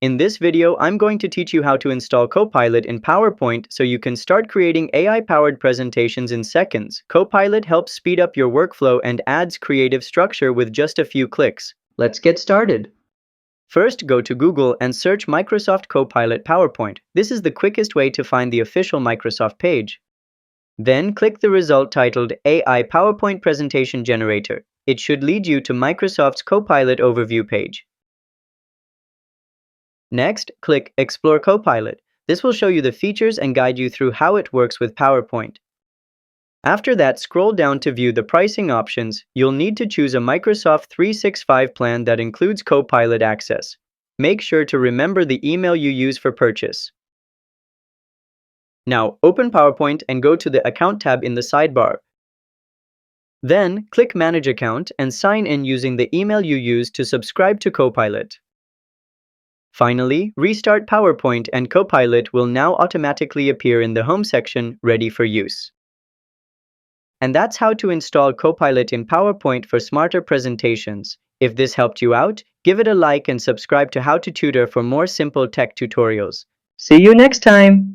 In this video, I'm going to teach you how to install Copilot in PowerPoint so you can start creating AI-powered presentations in seconds. Copilot helps speed up your workflow and adds creative structure with just a few clicks. Let's get started. First, go to Google and search Microsoft Copilot PowerPoint. This is the quickest way to find the official Microsoft page. Then click the result titled AI PowerPoint Presentation Generator. It should lead you to Microsoft's Copilot overview page. Next, click Explore Copilot. This will show you the features and guide you through how it works with PowerPoint. After that, scroll down to view the pricing options. You'll need to choose a Microsoft 365 plan that includes Copilot access. Make sure to remember the email you use for purchase. Now, open PowerPoint and go to the Account tab in the sidebar. Then, click Manage Account and sign in using the email you used to subscribe to Copilot. Finally, restart PowerPoint and Copilot will now automatically appear in the Home section, ready for use. And that's how to install Copilot in PowerPoint for smarter presentations. If this helped you out, give it a like and subscribe to How to Tutor for more simple tech tutorials. See you next time!